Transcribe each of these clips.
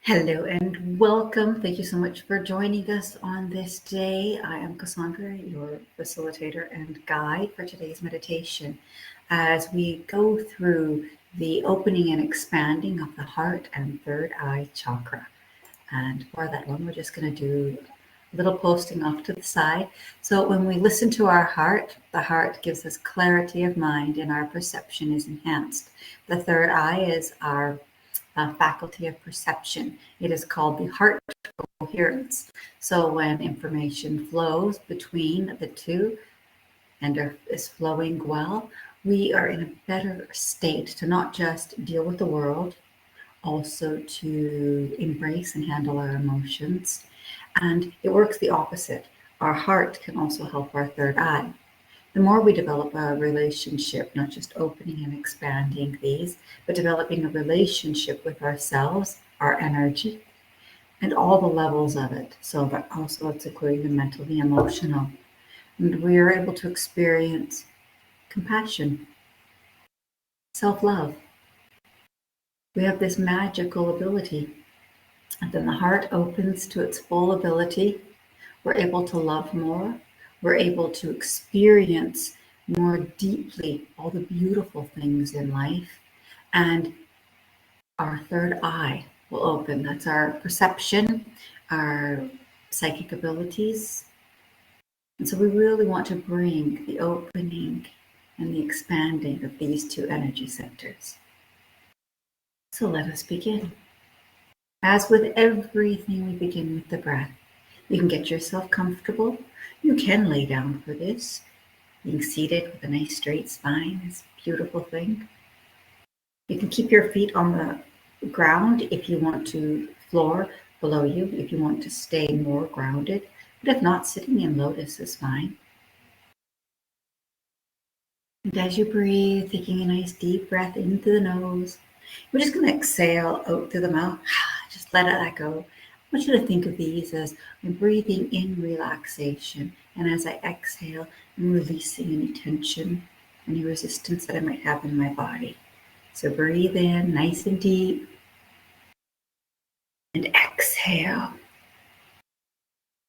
Hello and welcome. Thank you so much for joining us on this day. I am Cassandra, your facilitator and guide for today's meditation as we go through the opening and expanding of the heart and third eye chakra. And for that one, we're just going to do a little posting off to the side. So when we listen to our heart, the heart gives us clarity of mind and our perception is enhanced. The third eye is our faculty of perception. It is called the heart coherence. So when information flows between the two and is flowing well, we are in a better state to not just deal with the world, also to embrace and handle our emotions. And it works the opposite. Our heart can also help our third eye. The more we develop a relationship, not just opening and expanding these, but developing a relationship with ourselves, our energy, and all the levels of it. So that also it's including the mental, the emotional. And we are able to experience compassion, self-love. We have this magical ability. And then the heart opens to its full ability. We're able to love more. We're able to experience more deeply all the beautiful things in life. And our third eye will open. That's our perception, our psychic abilities. And so we really want to bring the opening and the expanding of these two energy centers. So let us begin. As with everything, we begin with the breath. You can get yourself comfortable. You can lay down for this. Being seated with a nice straight spine is a beautiful thing. You can keep your feet on the ground if you want to, floor below you, if you want to stay more grounded. But if not, sitting in lotus is fine. And as you breathe, taking a nice deep breath in through the nose, we're just going to exhale out through the mouth. Just let it go. I want you to think of these as I'm breathing in relaxation, and as I exhale, I'm releasing any tension, any resistance that I might have in my body. So breathe in nice and deep, and exhale,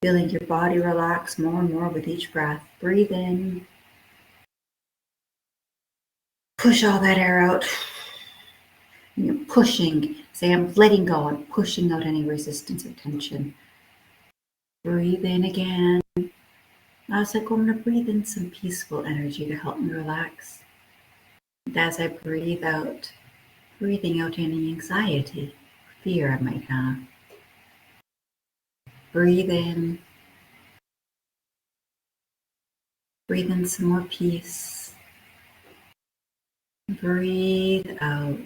feeling your body relax more and more with each breath. Breathe in, push all that air out. And you're pushing, say I'm letting go, I'm pushing out any resistance or tension. Breathe in again. Now it's like I'm going to breathe in some peaceful energy to help me relax. And as I breathe out, breathing out any anxiety, fear I might have. Breathe in. Breathe in some more peace. Breathe out.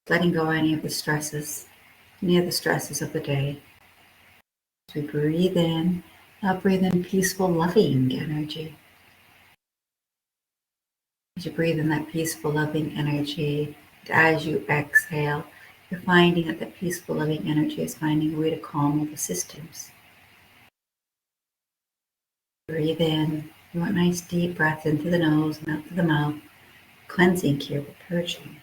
Letting go any of the stresses of the day. As we breathe in, now breathe in peaceful, loving energy. As you breathe in that peaceful, loving energy, and as you exhale, you're finding that that peaceful, loving energy is finding a way to calm all the systems. Breathe in. You want nice deep breath in through the nose and out through the mouth. Cleansing here, but purging.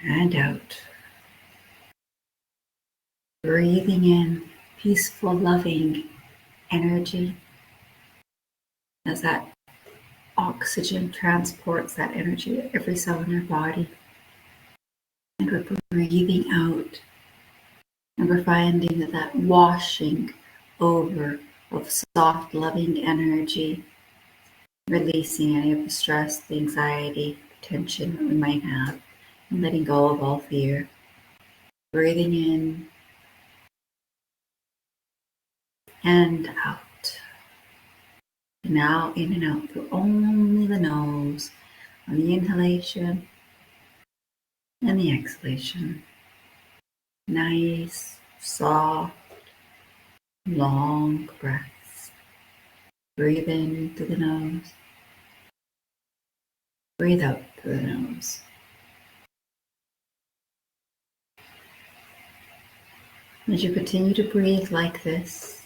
And out. Breathing in peaceful, loving energy as that oxygen transports that energy to every cell in our body. And we're breathing out. And we're finding that washing over of soft, loving energy, releasing any of the stress, the anxiety, the tension that we might have, and letting go of all fear. Breathing in and out. Now in and out through only the nose on the inhalation and the exhalation. Nice, soft, long breaths. Breathe in through the nose. Breathe out through the nose. As you continue to breathe like this,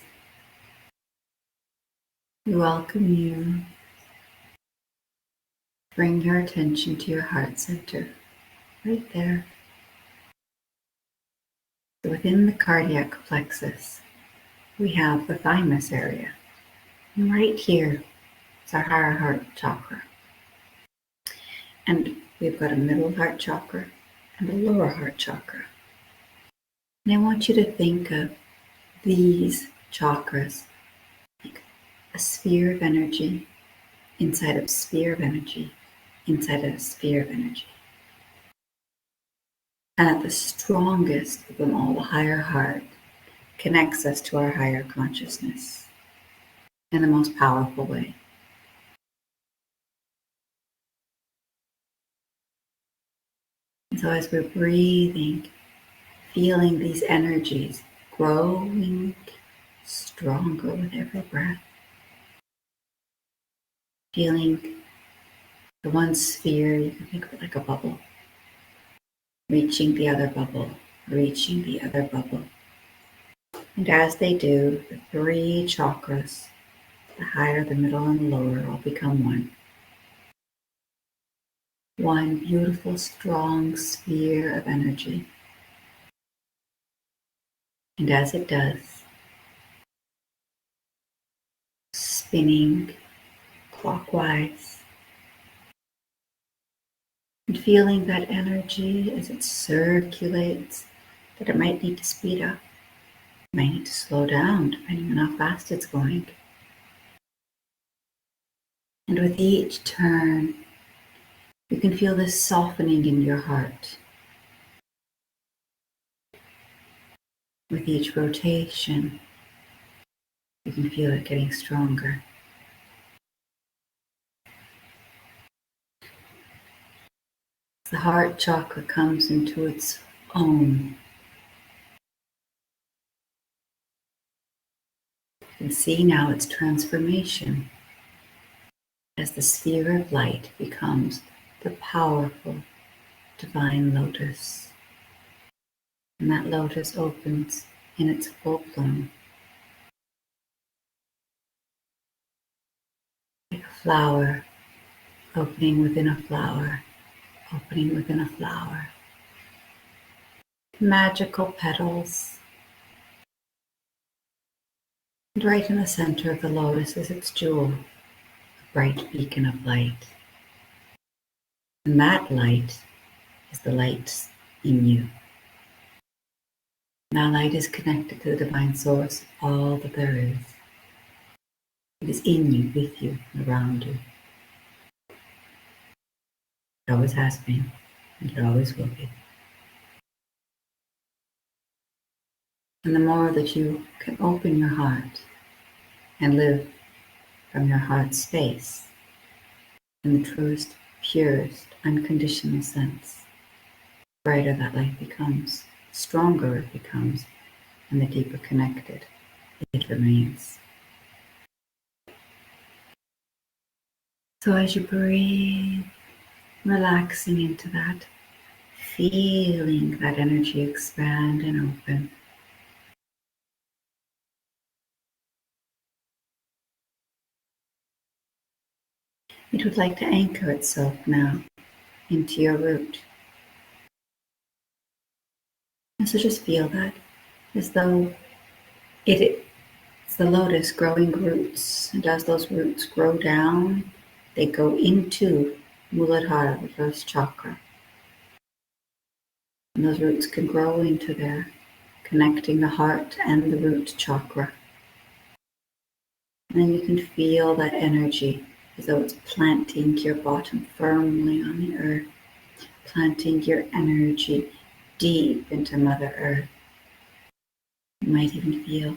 we welcome you. Bring your attention to your heart center, right there. So within the cardiac plexus, we have the thymus area. And right here is our higher heart chakra. And we've got a middle heart chakra and a lower heart chakra. And I want you to think of these chakras like a sphere of energy inside of a sphere of energy inside of a sphere of energy. And at the strongest of them all, the higher heart connects us to our higher consciousness in the most powerful way. And so as we're breathing, feeling these energies growing stronger with every breath, feeling the one sphere, you can think of it like a bubble, reaching the other bubble, reaching the other bubble. And as they do, the three chakras, the higher, the middle, and the lower, all become one. One beautiful, strong sphere of energy. And as it does, spinning clockwise, and feeling that energy as it circulates, that it might need to speed up, it might need to slow down depending on how fast it's going. And with each turn, you can feel this softening in your heart. With each rotation, you can feel it getting stronger. The heart chakra comes into its own. You can see now its transformation as the sphere of light becomes the powerful divine lotus. And that lotus opens in its full bloom. Like a flower opening within a flower, opening within a flower. Magical petals. And right in the center of the lotus is its jewel, a bright beacon of light. And that light is the light in you. That light is connected to the divine source of all that there is. It is in you, with you, around you. It always has been, and it always will be. And the more that you can open your heart and live from your heart space in the truest, purest, unconditional sense, brighter that light becomes, stronger it becomes, and the deeper connected it remains. So as you breathe, relaxing into that, feeling that energy expand and open. It would like to anchor itself now into your root. And so just feel that as though it's the lotus growing roots. And as those roots grow down, they go into Muladhara, the first chakra. And those roots can grow into there, connecting the heart and the root chakra. And then you can feel that energy as though it's planting your bottom firmly on the earth, planting your energy deep into Mother Earth. You might even feel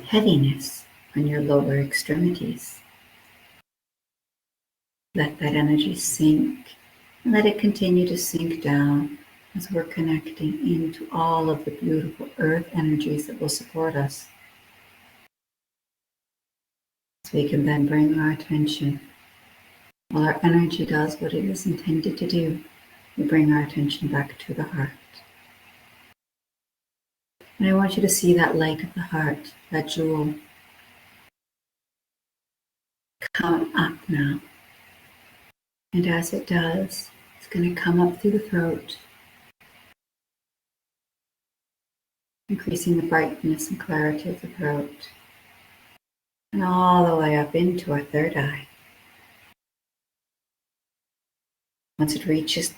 heaviness on your lower extremities. Let that energy sink and let it continue to sink down as we're connecting into all of the beautiful earth energies that will support us. So we can then bring our attention, while our energy does what it is intended to do, we bring our attention back to the heart. And I want you to see that light of the heart, that jewel, come up now. And as it does, going to come up through the throat, increasing the brightness and clarity of the throat, and all the way up into our third eye. Once it reaches the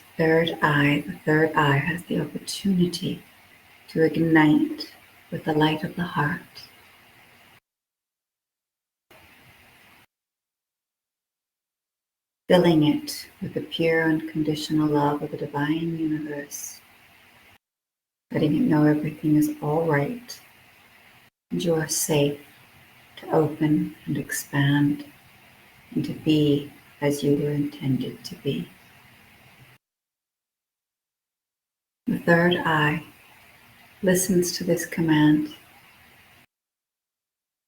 third eye has the opportunity to ignite with the light of the heart. Filling it with the pure unconditional love of the divine universe, letting it know everything is all right and you are safe to open and expand and to be as you were intended to be. The third eye listens to this command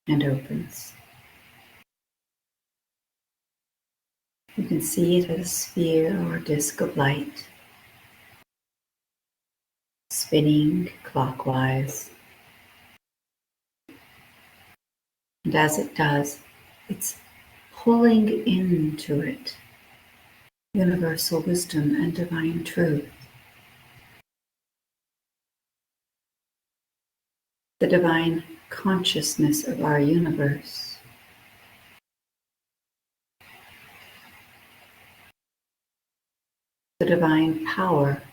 and opens. You can see it as a sphere or a disc of light, spinning clockwise. And as it does, it's pulling into it universal wisdom and divine truth. The divine consciousness of our universe. The divine power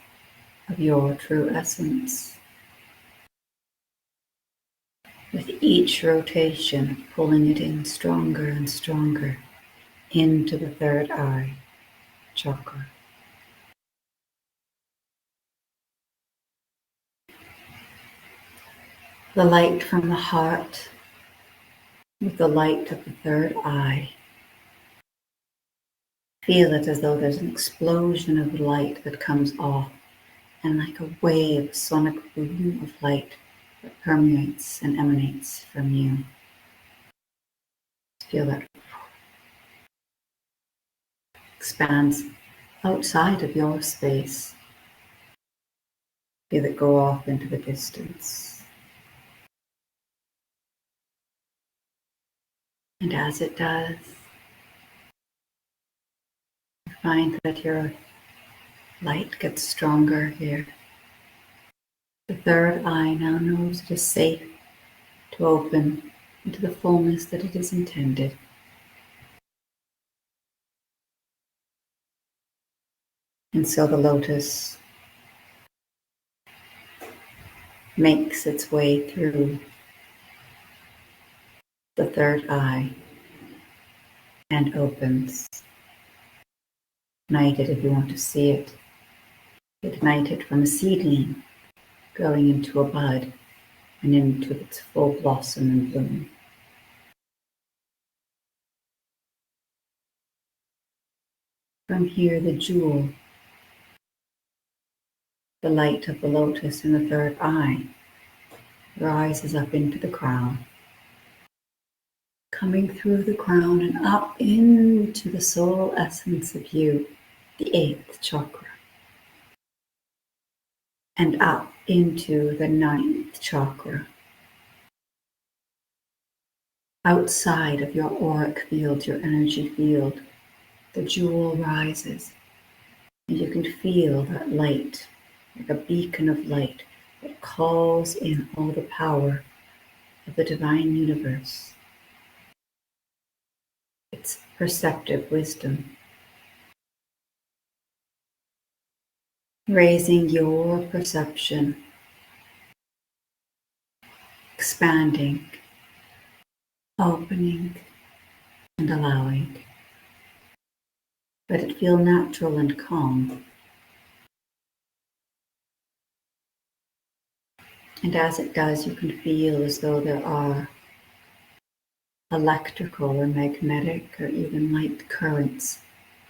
of your true essence. With each rotation, pulling it in stronger and stronger into the third eye chakra. The light from the heart with the light of the third eye. Feel it as though there's an explosion of light that comes off, and like a wave, a sonic boom of light that permeates and emanates from you. Feel that expands outside of your space. Feel it go off into the distance. And as it does, you find that your light gets stronger here. The third eye now knows it is safe to open into the fullness that it is intended. And so the lotus makes its way through the third eye and opens. Ignite it if you want to see it. Ignite it from a seedling going into a bud and into its full blossom and bloom. From here, the jewel, the light of the lotus in the third eye, rises up into the crown, coming through the crown and up into the soul essence of you, the eighth chakra, and up into the ninth chakra. Outside of your auric field, your energy field, the jewel rises, and you can feel that light, like a beacon of light that calls in all the power of the divine universe. It's perceptive wisdom, raising your perception, expanding, opening, and allowing. Let it feel natural and calm. And as it does, you can feel as though there are electrical or magnetic or even light currents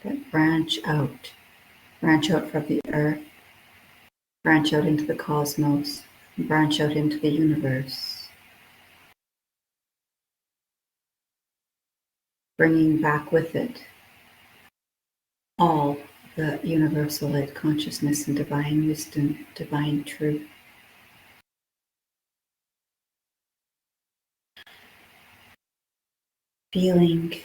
that branch out from the earth, branch out into the cosmos, and branch out into the universe, bringing back with it all the universal light consciousness and divine wisdom, divine truth. Feeling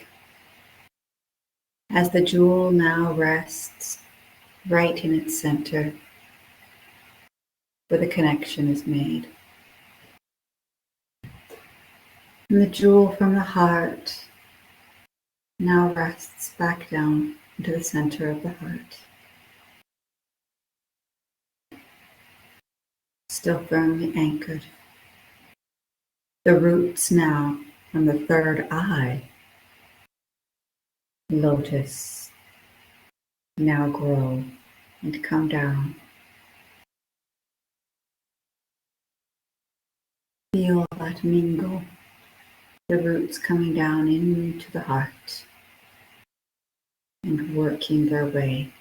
as the jewel now rests right in its center, where the connection is made. And the jewel from the heart now rests back down into the center of the heart, still firmly anchored. The roots now from the third eye, lotus, now grow and come down. Feel that mingle, the roots coming down into the heart and working their way.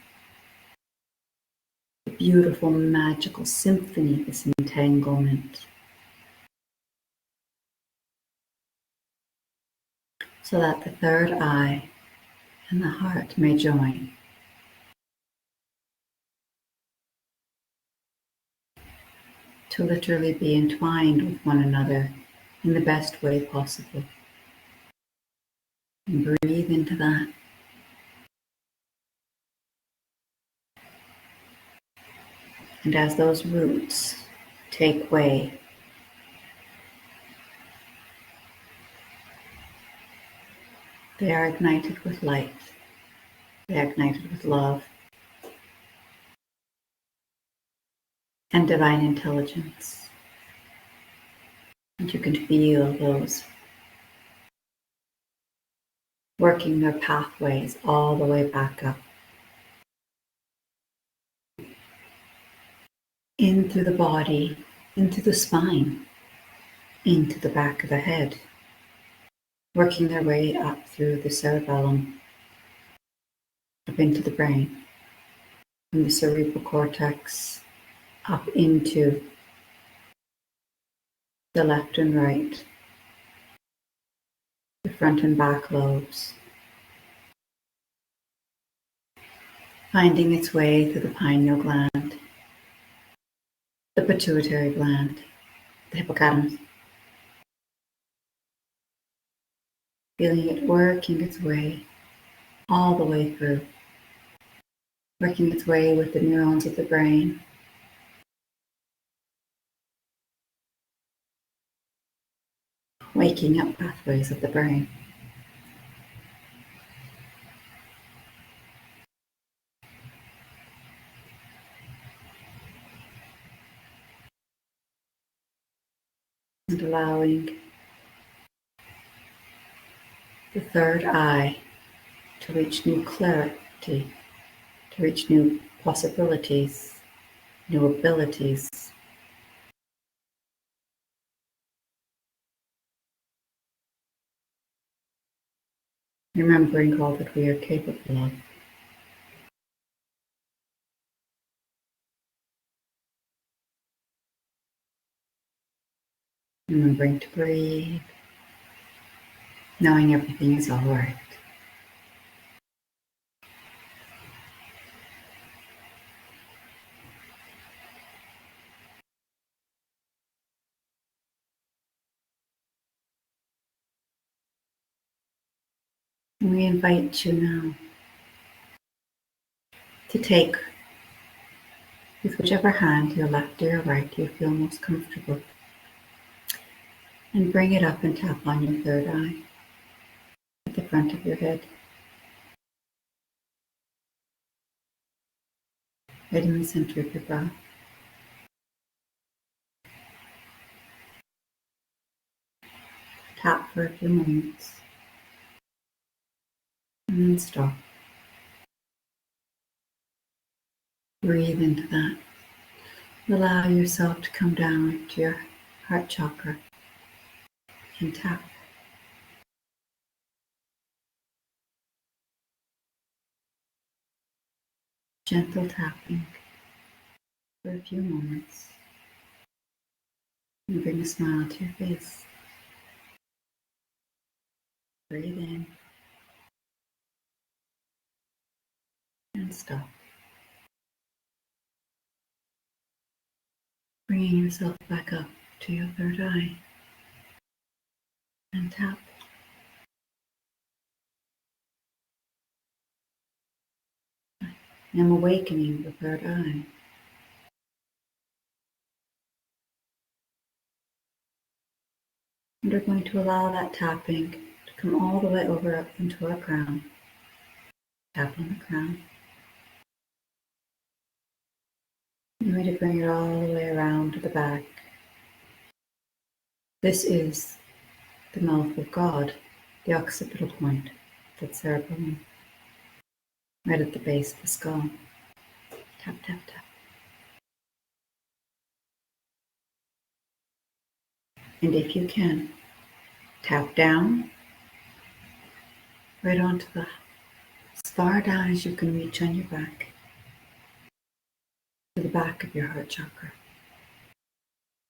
The beautiful, magical symphony, this entanglement, so that the third eye and the heart may join. To literally be entwined with one another in the best way possible. And breathe into that. And as those roots take way, they are ignited with light. They are ignited with love and divine intelligence. And you can feel those working their pathways all the way back up. In through the body, into the spine, into the back of the head, working their way up through the cerebellum, up into the brain, from the cerebral cortex, up into the left and right, the front and back lobes, finding its way through the pineal gland, the pituitary gland, the hippocampus, feeling it working its way all the way through, working its way with the neurons of the brain, waking up pathways of the brain. And allowing the third eye to reach new clarity, to reach new possibilities, new abilities. Remembering all that we are capable of. Remembering to breathe, knowing everything is all right. And we invite you now to take with whichever hand, your left or your right, you feel most comfortable, and bring it up and tap on your third eye at the front of your head, right in the center of your brow. Tap for a few moments, and then stop. Breathe into that. Allow yourself to come down to your heart chakra and tap. Gentle tapping for a few moments, and bring a smile to your face. Breathe in and stop. Bringing yourself back up to your third eye and tap. I'm awakening the third eye. And we're going to allow that tapping to come all the way over up into our crown. Tap on the crown. I'm going to bring it all the way around to the back. This is the mouth of God, the occipital point, that cerebellum, right at the base of the skull. Tap, tap, tap. And if you can, tap down, right onto the, as far down as you can reach on your back, to the back of your heart chakra.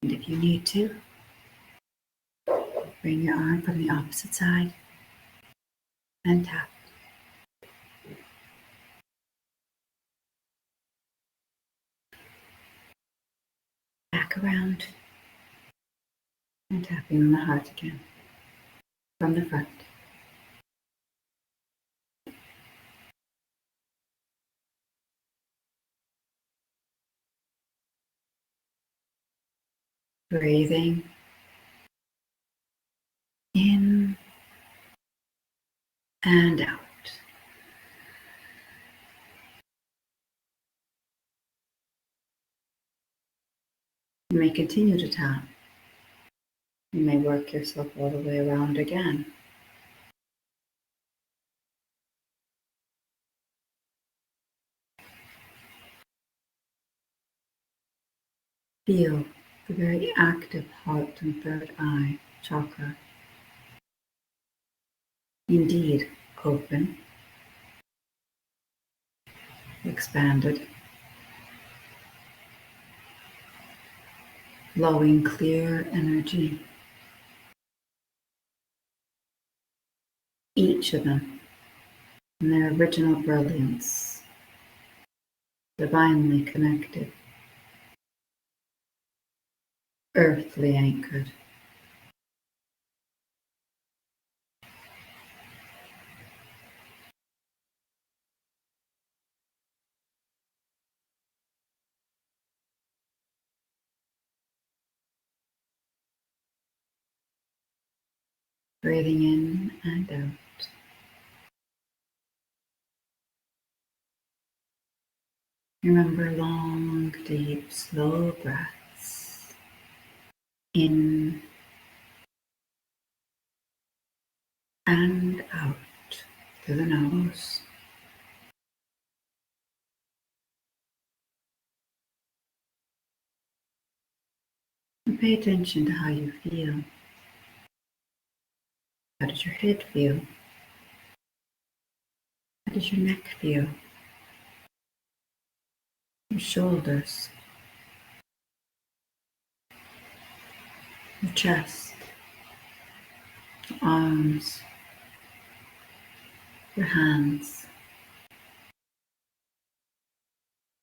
And if you need to, bring your arm from the opposite side and tap. Back around and tapping on the heart again from the front. Breathing in and out. You may continue to tap. You may work yourself all the way around again. Feel the very active heart and third eye chakra. Indeed, open, expanded, flowing clear energy. Each of them in their original brilliance, divinely connected, earthly anchored. Breathing in and out. Remember long, deep, slow breaths. In and out through the nose. And pay attention to how you feel. How does your head feel? How does your neck feel? Your shoulders, your chest, your arms, your hands.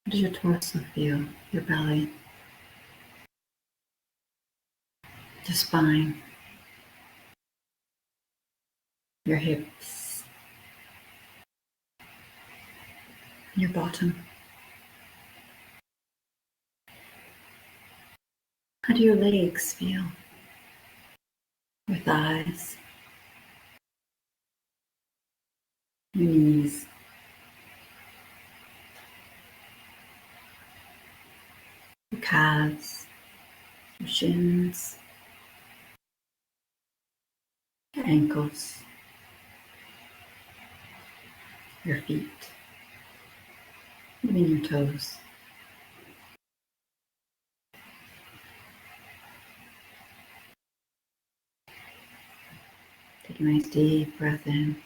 How does your torso feel? Your belly, your spine, your hips, your bottom. How do your legs feel? Your thighs, your knees, your calves, your shins, your ankles, your feet, even your toes. Take a nice deep breath in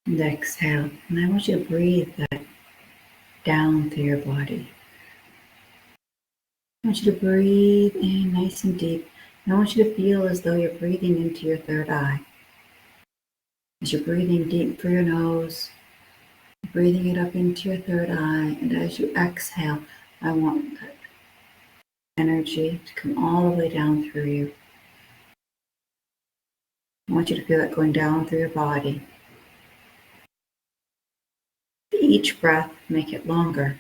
and exhale. And I want you to breathe that down through your body. I want you to breathe in nice and deep. And I want you to feel as though you're breathing into your third eye. As you're breathing deep through your nose, breathing it up into your third eye, and as you exhale, I want that energy to come all the way down through you. I want you to feel it going down through your body. each breath, make it longer.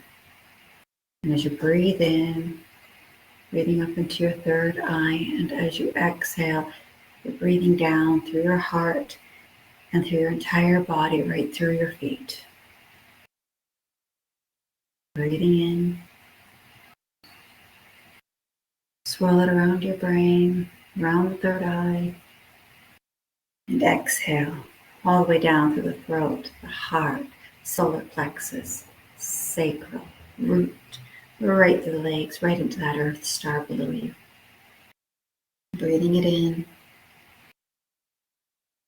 And as you breathe in, breathing up into your third eye, and as you exhale, you're breathing down through your heart and through your entire body, right through your feet. Breathing in, swirl it around your brain, around the third eye, and exhale all the way down through the throat, the heart, solar plexus, sacral, root, right through the legs, right into that earth star below you. Breathing it in,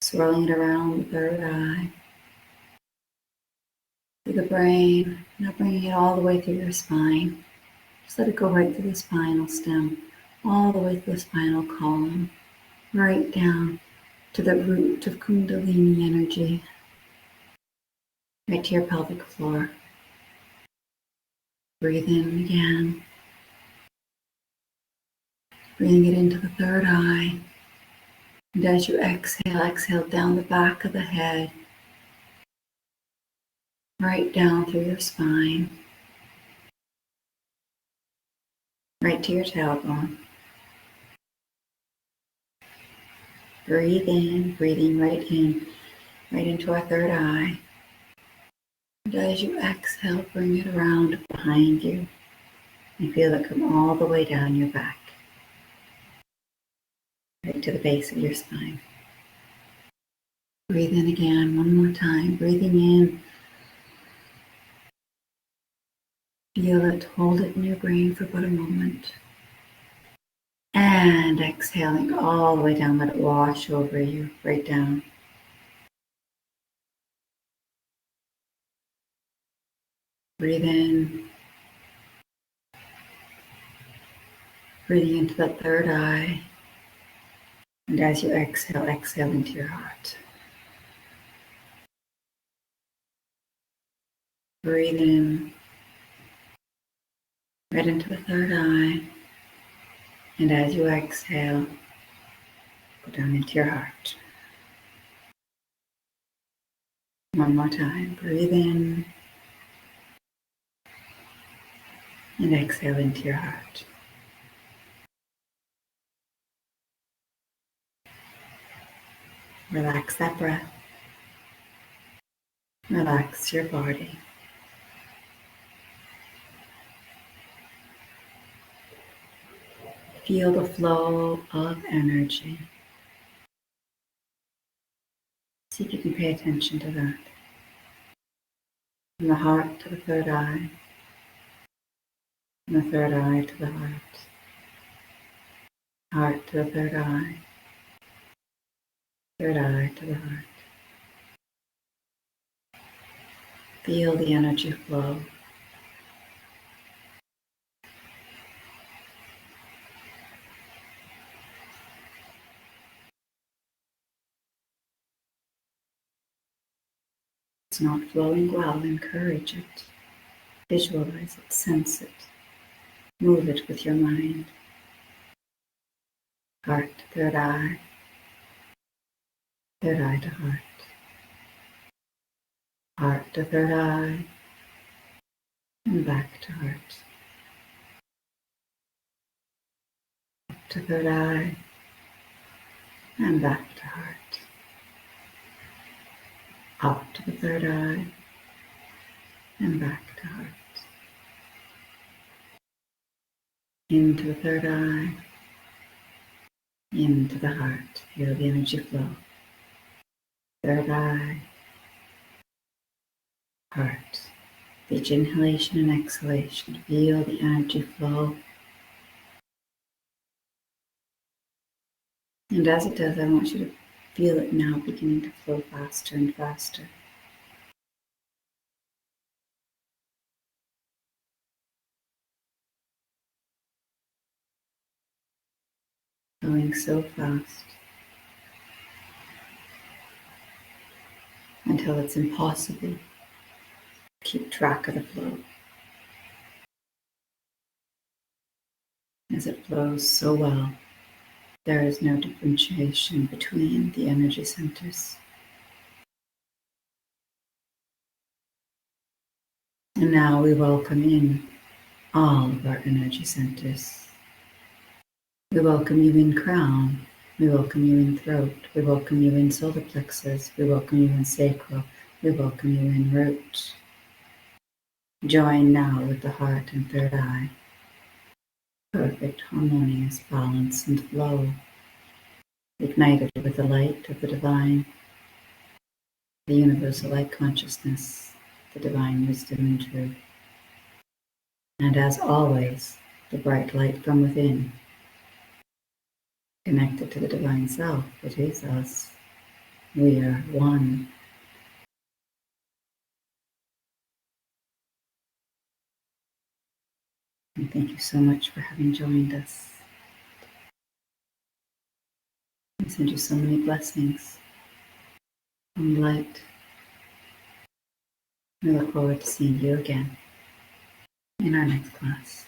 swirling it around the third eye, through the brain, now bringing it all the way through your spine. Just let it go right through the spinal stem, all the way through the spinal column, right down to the root of Kundalini energy, right to your pelvic floor. Breathe in again, breathing it into the third eye. And as you exhale, exhale down the back of the head, right down through your spine, right to your tailbone. Breathe in, breathing right in, right into our third eye. And as you exhale, bring it around behind you and feel it come all the way down your back, right to the base of your spine. Breathe in again, one more time. Breathing in, feel it, hold it in your brain for about a moment. And exhaling all the way down, let it wash over you, right down. Breathe in, breathing into that third eye. And as you exhale, exhale into your heart. Breathe in, right into the third eye. And as you exhale, go down into your heart. One more time. Breathe in and exhale into your heart. Relax that breath. Relax your body. Feel the flow of energy. See if you can pay attention to that. From the heart to the third eye. From the third eye to the heart. Heart to the third eye. Third eye to the heart. Feel the energy flow. It's not flowing well, encourage it. Visualize it, sense it. Move it with your mind. Heart to third eye. Third eye to heart. Heart to third eye. And back to heart. Up to third eye. And back to heart. Up to the third eye. And back to heart. Into the third eye. Into the heart. Feel the energy flow. Third eye. Heart. Each inhalation and exhalation. Feel the energy flow. And as it does, I want you to feel it now beginning to flow faster and faster. Flowing so fast until it's impossible to keep track of the flow. As it flows so well, there is no differentiation between the energy centers. And now we welcome in all of our energy centers. We welcome you in crown. We welcome you in throat. We welcome you in solar plexus. We welcome you in sacral. We welcome you in root. Join now with the heart and third eye. Perfect, harmonious balance and flow. Ignited with the light of the divine, the universal light consciousness, the divine wisdom and truth. And as always, the bright light from within, connected to the divine self. It is us. We are one. And thank you so much for having joined us. I send you so many blessings and light. We look forward to seeing you again in our next class.